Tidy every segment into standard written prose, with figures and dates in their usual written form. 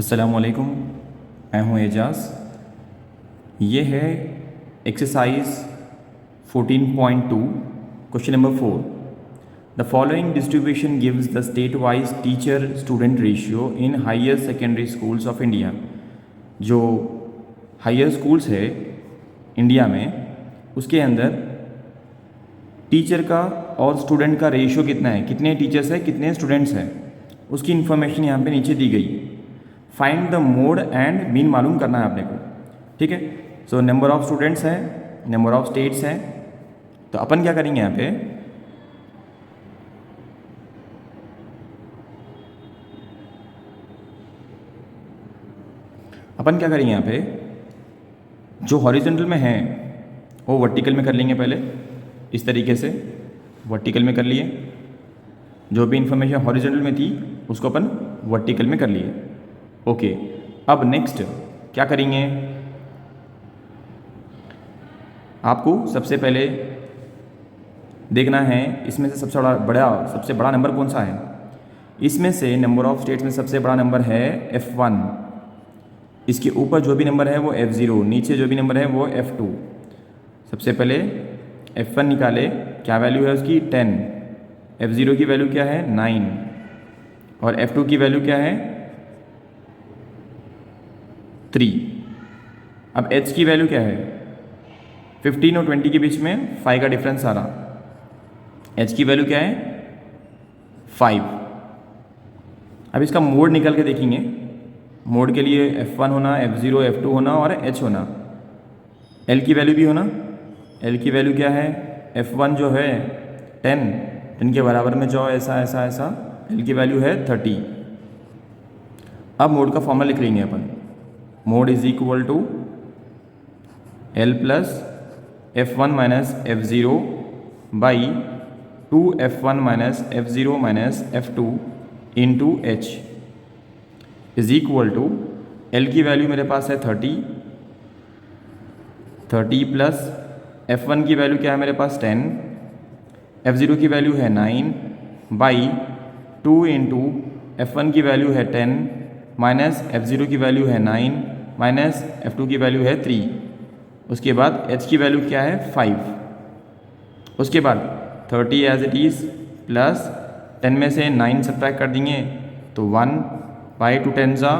अस्सलामुअलैकुम, मैं हूँ एजाज़। ये है exercise 14.2 question number 4। The following distribution gives the state wise teacher student ratio in higher secondary schools of India. जो higher schools है इंडिया में, उसके अंदर टीचर का और स्टूडेंट का रेशियो कितना है, कितने टीचर्स हैं, कितने स्टूडेंट्स हैं, उसकी इन्फॉर्मेशन यहाँ पे नीचे दी गई। Find the mode and mean मालूम करना है आपने को, ठीक है। सो नंबर ऑफ स्टूडेंट्स हैं, नंबर ऑफ स्टेट्स हैं, तो अपन क्या करेंगे यहाँ पे, यहाँ पे जो हॉरिजॉन्टल में है वो वर्टिकल में कर लेंगे। पहले इस तरीके से वर्टिकल में कर लिए, जो भी इंफॉर्मेशन हॉरिजॉन्टल में थी उसको अपन वर्टिकल में कर लिए। ओके, अब नेक्स्ट क्या करेंगे, आपको सबसे पहले देखना है इसमें से सबसे बड़ा नंबर कौन सा है। इसमें से नंबर ऑफ स्टेट्स में सबसे बड़ा नंबर है F1। इसके ऊपर जो भी नंबर है वो F0, नीचे जो भी नंबर है वो F2। सबसे पहले F1 निकाले, क्या वैल्यू है उसकी 10, F0 की वैल्यू क्या है 9 और F2 की वैल्यू क्या है 3। अब H की वैल्यू क्या है, 15 और 20 के बीच में 5 का डिफरेंस आ रहा। H की वैल्यू क्या है 5। अब इसका मोड निकल के देखेंगे। मोड के लिए F1 होना, F0, F2 होना और H होना। L की वैल्यू भी होना। L की वैल्यू क्या है, F1 जो है 10 के बराबर में जो ऐसा ऐसा ऐसा, L की वैल्यू है 30। अब मोड का फॉर्मूला लिख लेंगे अपन। Mode is equal to L plus F1 minus F0 by 2F1 minus F0 minus F2 into H is equal to, L की वैल्यू मेरे पास है 30 प्लस F1 की वैल्यू क्या है मेरे पास 10, F0 की वैल्यू है 9 बाई 2 इंटू F1 की वैल्यू है 10 माइनस F0 की वैल्यू है 9 माइनस F2 की वैल्यू है 3। उसके बाद H की वैल्यू क्या है 5। उसके बाद 30 एज इट इज़ प्लस 10 में से 9 सब्ट्रैक्ट कर देंगे तो 1 बाई 2 10 जा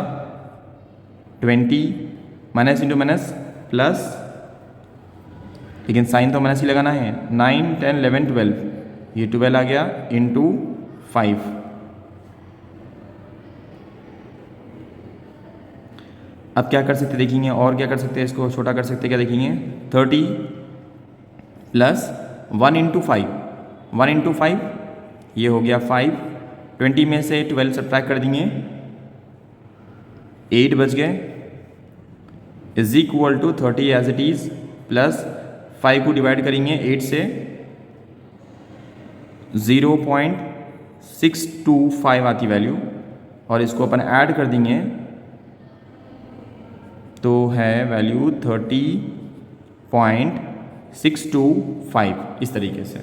20 माइनस इंटू माइनस प्लस, लेकिन साइन तो माइनस ही लगाना है। 9 10 11 12, ये 12 आ गया इंटू 5। अब क्या कर सकते देखेंगे, और क्या कर सकते हैं, इसको छोटा कर सकते क्या देखेंगे, 30 प्लस 1 इंटू 5, 1 इंटू 5 ये हो गया 5। 20 में से 12 सब्ट्रैक्ट कर देंगे, 8 बच गए, is equal to 30 as it is plus 5 को डिवाइड करेंगे 8 से, 0.625 आती वैल्यू, और इसको अपन ऐड कर देंगे तो है वैल्यू 30.625 इस तरीके से।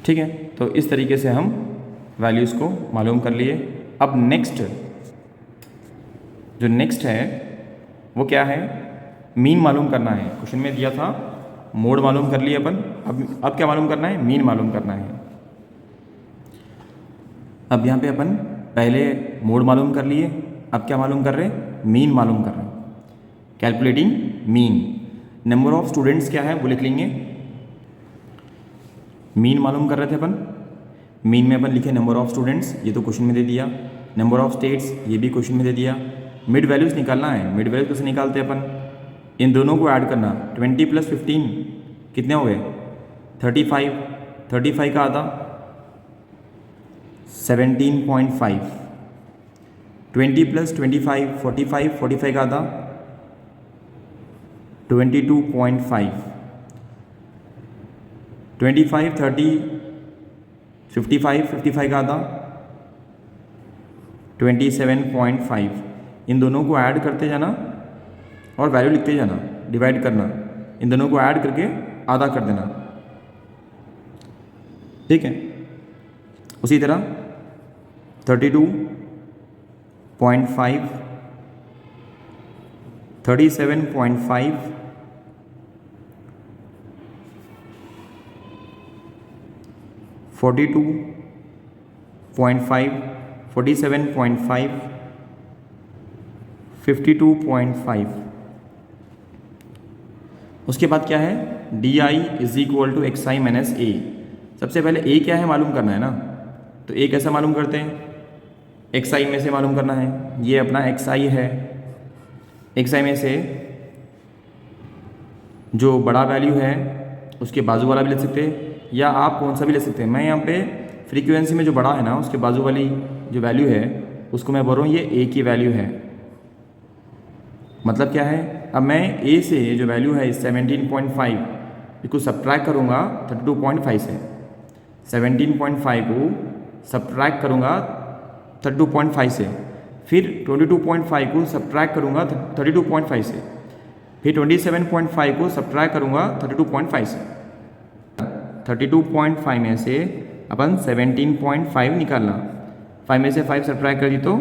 ठीक है, तो इस तरीके से हम वैल्यूज़ को मालूम कर लिए। अब नेक्स्ट है वो क्या है, मीन मालूम करना है। क्वेश्चन में दिया था मोड मालूम कर लिए अपन, अब क्या मालूम करना है, मीन मालूम करना है। अब यहाँ पे अपन पहले मोड मालूम कर लिए, अब क्या मालूम कर रहे हैं, मीन मालूम कर रहे हैं। Calculating mean, number of students क्या है वो लिख लेंगे। मीन मालूम कर रहे थे अपन, मीन में अपन लिखे नंबर ऑफ स्टूडेंट्स, ये तो क्वेश्चन में दे दिया। नंबर ऑफ स्टेट्स, ये भी क्वेश्चन में दे दिया। मिड वैल्यूज़ निकालना है, मिड वैल्यूज कैसे निकालते हैं अपन, इन दोनों को ऐड करना। 20 प्लस 15 कितने हो गए 35, 35 का आधा 17.5, 20 प्लस 25 45, 45 का आधा 22.5, 25 30 55, 55 का आधा 27.5। इन दोनों को ऐड करते जाना और वैल्यू लिखते जाना, डिवाइड करना। इन दोनों को ऐड करके आधा कर देना, ठीक है। उसी तरह 32.5, 37.5, 42.5, 47.5, 52.5। उसके बाद क्या है, D I is equal to x I minus A. सबसे पहले ए क्या है मालूम करना है ना, तो ए कैसे मालूम करते हैं, एक्स आई में से मालूम करना है। ये अपना एक्स आई है, एक्स आई में से जो बड़ा वैल्यू है उसके बाजू वाला भी ले सकते हैं, या आप कौन सा भी ले सकते हैं। मैं यहाँ पे फ्रीक्वेंसी में जो बड़ा है ना उसके बाजू वाली जो वैल्यू है उसको मैं बोल रहा हूँ ये ए की वैल्यू है। मतलब क्या है, अब मैं ए से जो वैल्यू है 17.5 इसको सब्ट्रैक्ट करूँगा 32.5 से, 17.5 को सब्ट्रैक्ट करूँगा 32.5 से, फिर 22.5 को सब्ट्रैक्ट करूँगा 32.5 से, फिर 27.5 को सब्ट्रैक्ट करूँगा 32.5 से। 32.5 में से अपन 17.5 निकालना, 5 में से 5 सब्ट्रैक्ट कर दी तो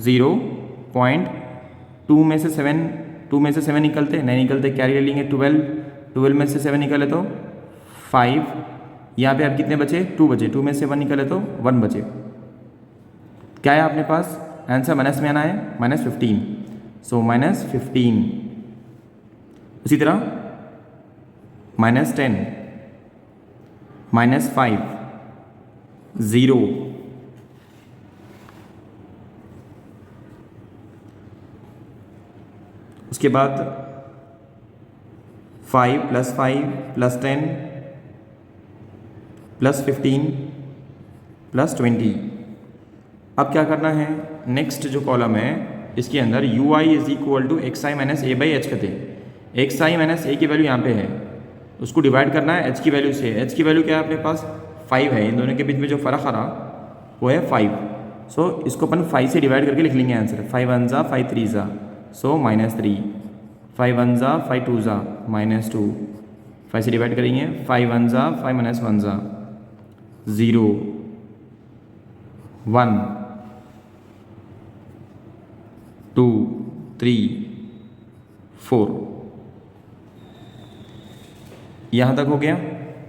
0.2 में से 7 निकलते नहीं निकलते, कैरी ले लेंगे 12 में से 7 निकले तो 5, यहाँ पे अब कितने बचे 2 बचे, 2 में से 1 निकले तो 1 बचे। क्या है अपने पास आंसर, माइनस में आना है -15, सो -15। उसी तरह -10, -5, 0, उसके बाद 5 + 5 + 10 + 15 + 20। अब क्या करना है, नेक्स्ट जो कॉलम है इसके अंदर u i is equal to x I minus a by h कहते हैं। एक्स आई माइनस ए की वैल्यू यहाँ पे है, उसको डिवाइड करना है एच की वैल्यू से। एच की वैल्यू क्या है अपने पास 5 है, इन दोनों के बीच में जो फ़र्क आ रहा वो है 5। सो इसको अपन 5 से डिवाइड करके लिख लेंगे आंसर। 5 1 ज़ा 5 3 ज़ा, सो -3, 5 1 ज़ा 5 2 ज़ा -2, 5 से डिवाइड करेंगे 5 1 ज़ा 5 -1 ज़ा 0 1 2 3 4। यहाँ तक हो गया।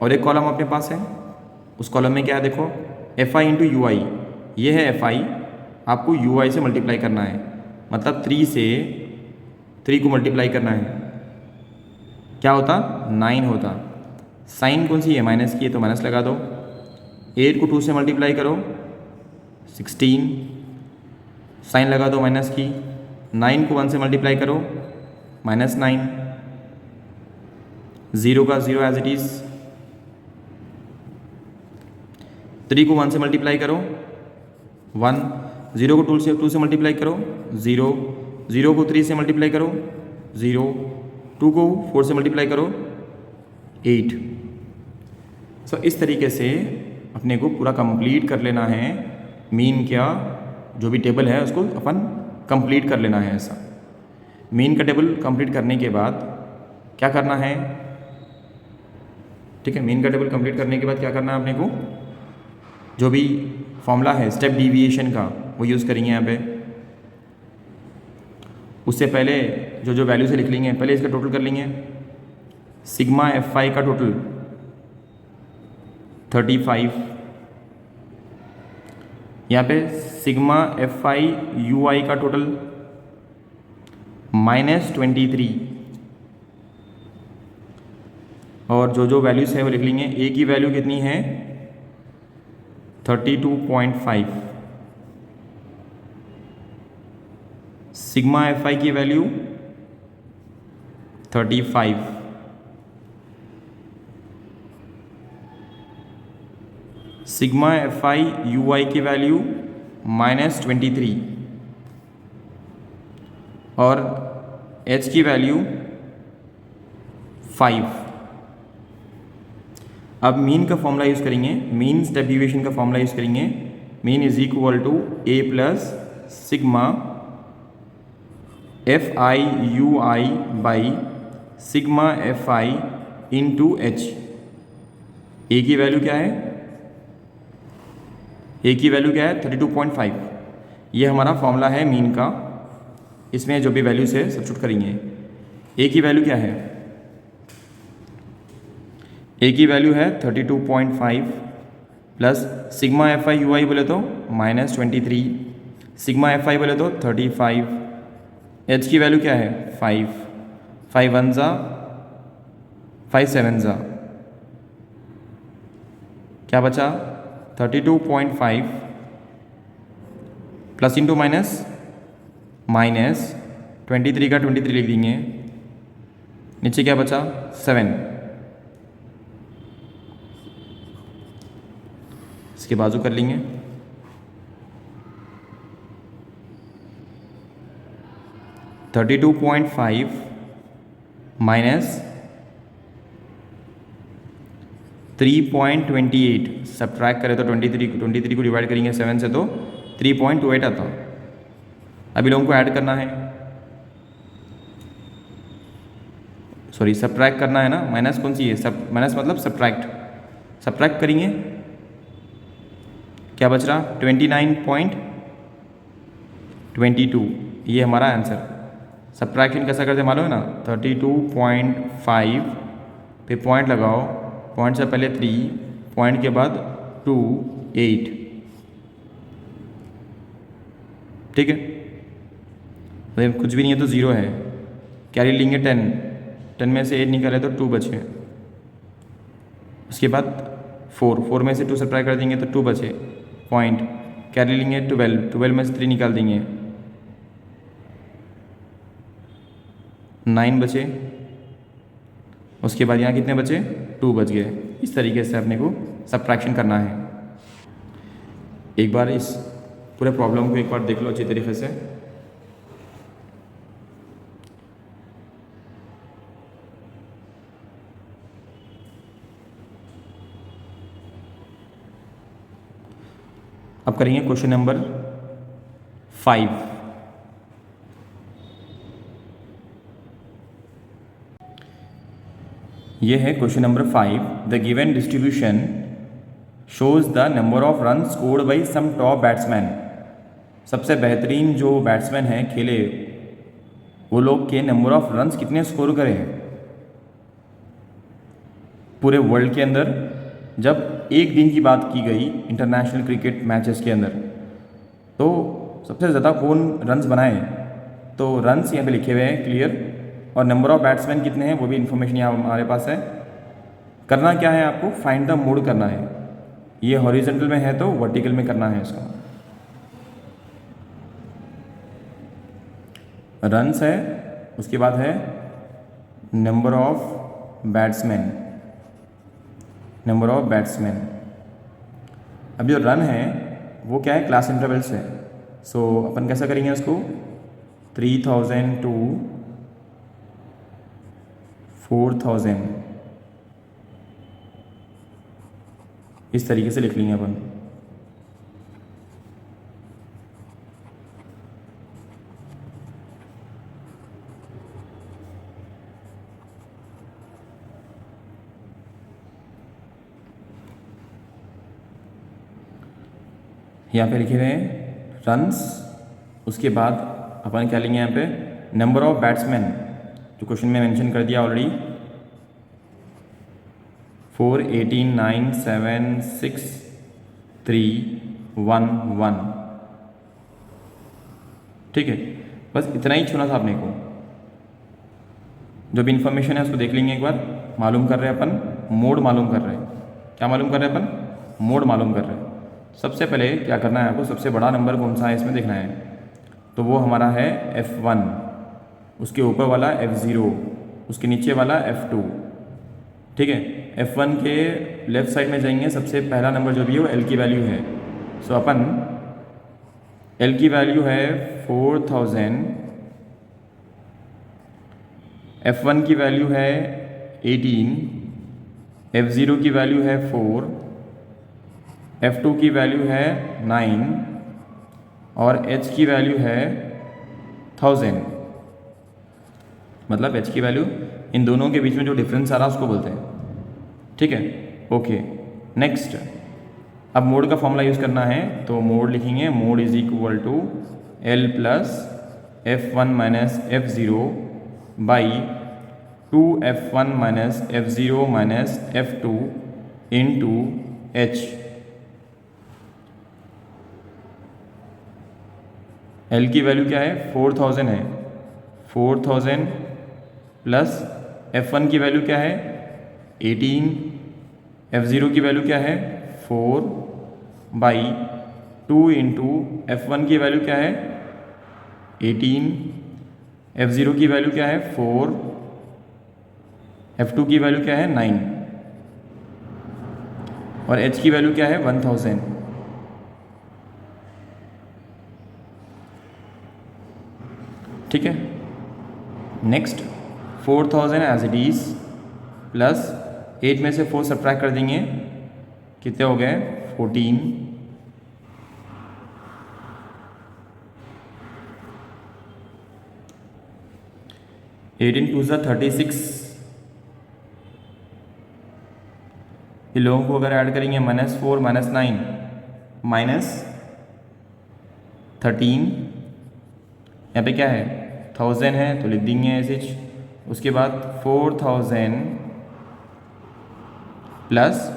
और एक कॉलम अपने पास है, उस कॉलम में क्या है देखो, एफ आई इंटू यू आई। ये है एफ आई, आपको यू आई से मल्टीप्लाई करना है, मतलब 3 से 3 को मल्टीप्लाई करना है, क्या होता 9 होता। साइन कौन सी है, माइनस की है तो माइनस लगा दो। 8 को 2 से मल्टीप्लाई करो 16, साइन लगा दो माइनस की। 9 को 1 से मल्टीप्लाई करो -9, 0 का 0 एज इट इज़। 3 को 1 से मल्टीप्लाई करो 1, 0 को 2 से मल्टीप्लाई करो 0, 0 को 3 से मल्टीप्लाई करो 0, 2 को 4 से मल्टीप्लाई करो 8। सो इस तरीके से अपने को पूरा कंप्लीट कर लेना है। मीन क्या जो भी टेबल है उसको अपन कंप्लीट कर लेना है। ऐसा मीन का टेबल कंप्लीट करने के बाद क्या करना है, ठीक है, मीन का टेबल कंप्लीट करने के बाद क्या करना है अपने को, जो भी फॉर्मूला है स्टेप डिविएशन का वो यूज़ करेंगे यहाँ पे। उससे पहले जो जो वैल्यू से लिख लेंगे, पहले इसका टोटल कर लेंगे। सिग्मा एफ आई का टोटल 35, यहाँ पे सिग्मा एफ आई यू आई का टोटल -23, और जो जो वैल्यूज है वो लिख लेंगे। ए की वैल्यू कितनी है 32.5, सिग्मा एफ आई की value 35, sigma F I U I की वैल्यू -23, और एच की वैल्यू 5। अब मीन का फॉर्मूला यूज़ करेंगे, मीन स्टेप डिविएशन का फॉर्मूला यूज़ करेंगे। Mean is equal to A plus sigma F I U I by sigma F I into H. A की value क्या है? ए की वैल्यू क्या है? 32.5। ये हमारा फॉर्मूला है मीन का। इसमें जो भी वैल्यूज है सब्स्टिट्यूट करेंगे। ए की वैल्यू क्या है? ए की वैल्यू है 32.5 plus sigma F I U I बोले तो -23, सिग्मा एफ आई बोले तो 35। एच की वैल्यू क्या है? 5, 5 1 ज़ा 5 7 ज़ा, क्या बचा? 32.5 प्लस इंटू माइनस, माइनस 23 का 23 लिख देंगे। नीचे क्या बचा? 7। इसके बाजू कर लेंगे। -32.5 माइनस 3.28, सब्ट्रैक्ट करें तो 23 को डिवाइड करेंगे 7 से तो 3.28 आता। अभी लोगों को ऐड करना है, सॉरी सब्ट्रैक्ट करना है ना। माइनस कौन सी है? माइनस मतलब सब्ट्रैक्ट करेंगे। क्या बच रहा? 29.22। ये हमारा आंसर। सब्ट्रैक्शन कैसा करते मालूम है ना? 32.5 पे पॉइंट लगाओ, पॉइंट से पहले 3, पॉइंट के बाद 2 8। ठीक है, तो कुछ भी नहीं है तो 0 है। कैरी लेंगे 10 में से 8 निकाले तो 2 बचे। उसके बाद 4 में से 2 सब्ट्रैक्ट कर देंगे तो 2 बचे। पॉइंट कैरी लेंगे 12 में से 3 निकाल देंगे, 9 बचे। उसके बाद यहाँ कितने बचे? 2 बच गए। इस तरीके से अपने को सब्ट्रैक्शन करना है। एक बार इस पूरे प्रॉब्लम को एक बार देख लो अच्छी तरीके से। अब करेंगे क्वेश्चन नंबर 5। ये है question number 5। The given distribution shows the number of run scored by some top batsman. सबसे बेहतरीन जो बैट्समैन हैं खेले, वो लोग के नंबर ऑफ रन्स कितने स्कोर करे हैं पूरे वर्ल्ड के अंदर। जब एक दिन की बात की गई इंटरनेशनल क्रिकेट मैचेस के अंदर, तो सबसे ज़्यादा कौन रन्स बनाए? तो रन्स यहाँ पे लिखे हुए हैं क्लियर, और नंबर ऑफ बैट्समैन कितने हैं वो भी इन्फॉर्मेशन यहाँ हमारे पास है। करना क्या है आपको? फाइंड द मोड करना है। ये हॉरिजॉन्टल में है तो वर्टिकल में करना है इसको। रन्स है, उसके बाद है number of batsman, number of batsman. अब जो रन है वो क्या है? क्लास इंटरवल्स है। सो अपन कैसा करेंगे उसको? 3000 टू 4000 इस तरीके से लिख लेंगे अपन। यहाँ पे लिखे हुए हैं रन्स, उसके बाद अपन क्या लेंगे यहाँ पे? नंबर ऑफ बैट्समैन, जो क्वेश्चन में मेंशन कर दिया ऑलरेडी, 4 18 9 7 6 3 1 1। ठीक है, बस इतना ही छूना था अपने को। जो भी इन्फॉर्मेशन है उसको देख लेंगे एक बार। मालूम कर रहे हैं अपन, मोड मालूम कर रहे हैं। क्या मालूम कर रहे हैं अपन? मोड मालूम कर रहे हैं। सबसे पहले क्या करना है आपको? सबसे बड़ा नंबर कौन सा है इसमें देखना है, तो वो हमारा है F1, उसके ऊपर वाला F0, उसके नीचे वाला F2। ठीक है, F1 के लेफ्ट साइड में जाएंगे, सबसे पहला नंबर जो भी है वो L की वैल्यू है। सो अपन L की वैल्यू है 4000, F1 की वैल्यू है 18, F0 की वैल्यू है 4, F2 की वैल्यू है 9 और H की वैल्यू है 1000। मतलब H की वैल्यू इन दोनों के बीच में जो डिफरेंस आ रहा है उसको बोलते हैं। ठीक है, ओके। नेक्स्ट, अब मोड का फॉर्मूला यूज़ करना है, तो मोड लिखेंगे, mode is equal to L plus F1 minus F0 by 2F1 minus F0 minus F2 into H। L की वैल्यू क्या है, 4000 है, 4000 प्लस F1 की वैल्यू क्या है, 18, F0 की वैल्यू क्या है, 4 बाई 2 इंटू F1 की वैल्यू क्या है, 18, F0 की वैल्यू क्या है, 4, F2 की वैल्यू क्या है, 9 और H की वैल्यू क्या है, 1000। ठीक है, next 4000 as it is plus 8 में से 4 सब्ट्रैक्ट कर देंगे, कितने हो गए, 14, 18 टू ज़ा 36। ये लोगों को अगर ऐड करेंगे -4 -9 -13, यहाँ पे क्या है, 1000 है तो लिख देंगे ऐसे। उसके बाद 4000 प्लस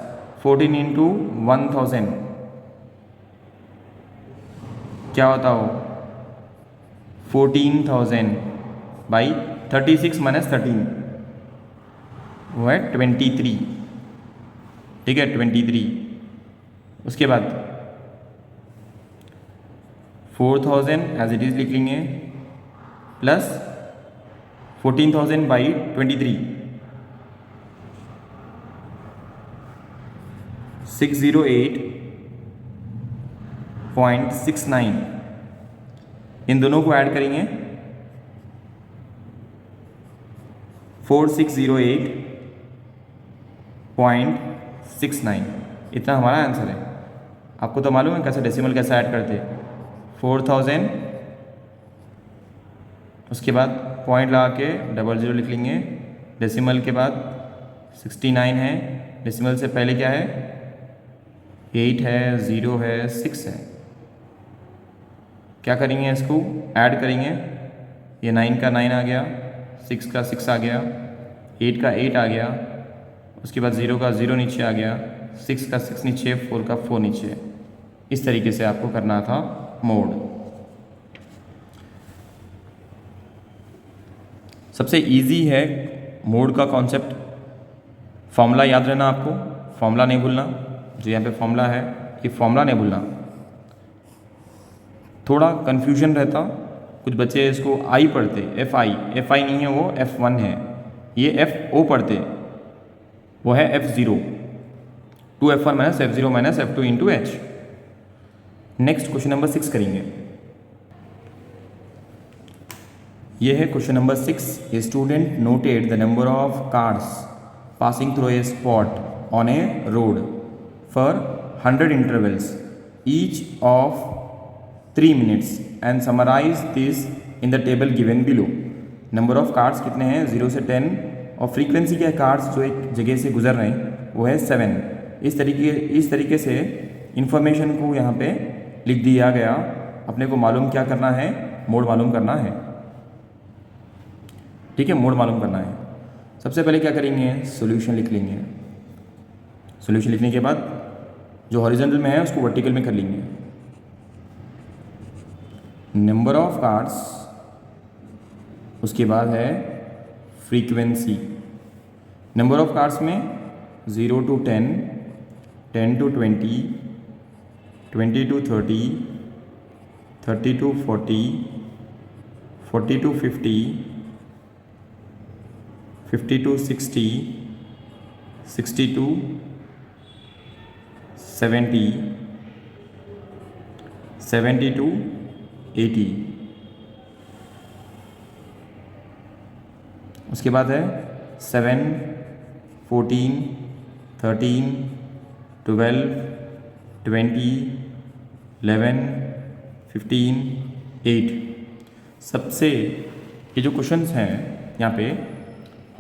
14 इंटू 1000 क्या होता हो, 14,000 बाई 36 माइनस 13 वो है 23। ठीक है, 23। उसके बाद 4000 एज इट इज़ लिख लेंगे प्लस 14,000 बाई 23, 608.69। इन दोनों को ऐड करेंगे, 4608.69। इतना हमारा आंसर है। आपको तो मालूम है कैसे डेसिमल कैसे ऐड करते हैं, 4000 उसके बाद पॉइंट लगा के 00 लिख लेंगे, डेसिमल के बाद 69 है, डेसिमल से पहले क्या है, 8 है, 0 है, 6 है। क्या करेंगे, इसको ऐड करेंगे, ये 9 का 9 आ गया, 6 का 6 आ गया, 8 का 8 आ गया, उसके बाद 0 का 0 नीचे आ गया, 6 का 6 नीचे, 4 का 4 नीचे। इस तरीके से आपको करना था मोड। सबसे इजी है मोड का कॉन्सेप्ट। फॉर्मूला याद रहना आपको, फॉर्मूला नहीं भूलना, जो यहाँ पे फॉर्मूला है ये फॉर्मूला नहीं भूलना। थोड़ा कन्फ्यूजन रहता, कुछ बच्चे इसको आई पढ़ते, एफ आई नहीं है वो, F1 है, ये FO पढ़ते, वो है F0, 2F1 minus F0 minus F2 into H। Next question number 6 करेंगे। ये है question number 6। A student noted the number of cars passing through a spot on a road for 100 intervals each of 3 minutes and summarise this in the table given below. Number of cars कितने हैं, 0 से 10, और frequency क्या है, cars जो एक जगह से गुजर रहे हैं वो है 7। इस तरीके से इंफॉर्मेशन को यहाँ पे लिख दिया गया। अपने को मालूम क्या करना है, मोड मालूम करना है। ठीक है, मोड मालूम करना है। सबसे पहले क्या करेंगे, सॉल्यूशन लिख लेंगे। सॉल्यूशन लिखने के बाद जो हॉरिजॉन्टल में है उसको वर्टिकल में कर लेंगे। नंबर ऑफ कार्स, उसके बाद है फ्रीक्वेंसी। नंबर ऑफ कार्स में 0 to 10, 10 to 20, 20 to 30, 30 to 40, 40 to 50, 50 to 60, 60 to 70, 70 to 80। उसके बाद है 7, 14, 13, 12, 20, 11, 15, 8। सबसे ये जो क्वेश्चंस हैं यहाँ पे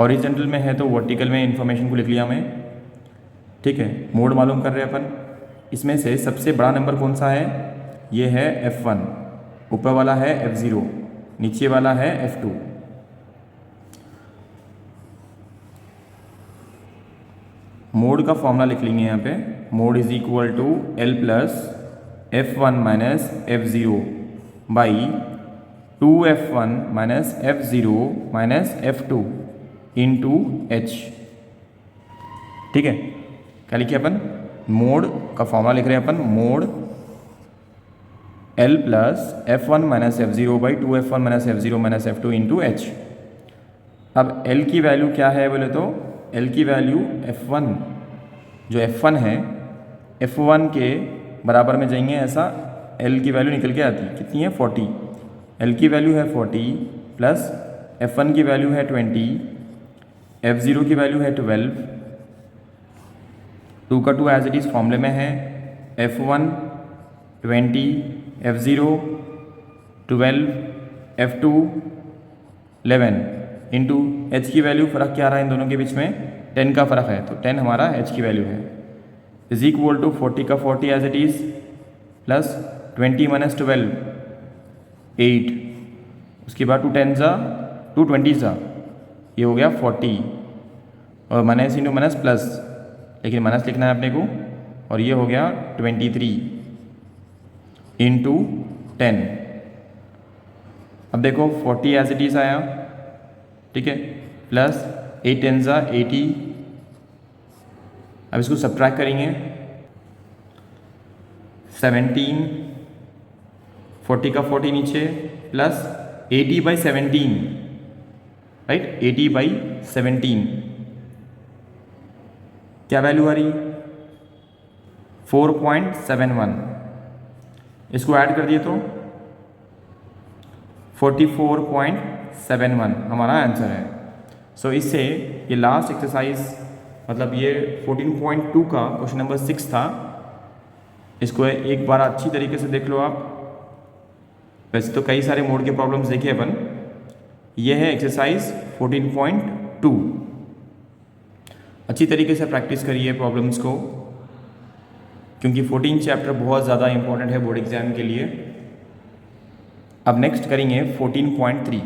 हॉरिजेंटल में है तो वर्टिकल में इन्फॉर्मेशन को लिख लिया मैं, ठीक है। मोड मालूम कर रहे हैं अपन। इसमें से सबसे बड़ा नंबर कौन सा है, ये है F1, ऊपर वाला है F0, नीचे वाला है F2। मोड का फॉर्मूला लिख लेंगे यहाँ पे, mode is equal to L plus F1 minus F0 by 2F1 minus F0 minus F2 into H, ठीक है। क्या लिखे अपन, मोड का फॉर्मूला लिख रहे हैं अपन, mode L plus F1 minus F0 by 2F1 minus F0 minus F2 into H। अब L की वैल्यू क्या है बोले तो, L की वैल्यू F1, जो F1 है F1 के बराबर में जाएंगे, ऐसा L की वैल्यू निकल के आती है, कितनी है 40। L की वैल्यू है 40 प्लस F1 की वैल्यू है 20, F0 की वैल्यू है 12, 2 का 2 एज इट इज़ फॉर्मूले में है, F1 20, F0 12, F2 11 into H की वैल्यू, फ़र्क क्या आ रहा है इन दोनों के बीच में, 10 का फ़र्क है, तो 10 हमारा H की वैल्यू है, इज इक्वल टू 40 का 40 as it is plus 20 minus 12 8, उसके बाद 2 10 ज़ा 2 20 ज़ा, ये हो गया 40, और माइनस इंटू माइनस प्लस, लेकिन माइनस लिखना है अपने को, और ये हो गया 23 इंटू 10। अब देखो 40 एज इट इज़ आया, ठीक है, प्लस 8 10 ज़ा 80, अब इसको सब्ट्रैक्ट करेंगे, 17, 40 का 40 नीचे, प्लस 80 बाई 17, राइट, 80 बाई 17, क्या वैल्यू आ रही, 4.71, इसको ऐड कर दिए तो 44.71 हमारा आंसर है। सो इससे ये लास्ट एक्सरसाइज, मतलब ये 14.2 का क्वेश्चन नंबर 6 था, इसको एक बार अच्छी तरीके से देख लो आप। वैसे तो कई सारे मोड के प्रॉब्लम्स देखे अपन, ये है एक्सरसाइज 14.2। अच्छी तरीके से प्रैक्टिस करिए प्रॉब्लम्स को, क्योंकि 14 चैप्टर बहुत ज़्यादा इंपॉर्टेंट है बोर्ड एग्जाम के लिए। अब नेक्स्ट करेंगे 14.3।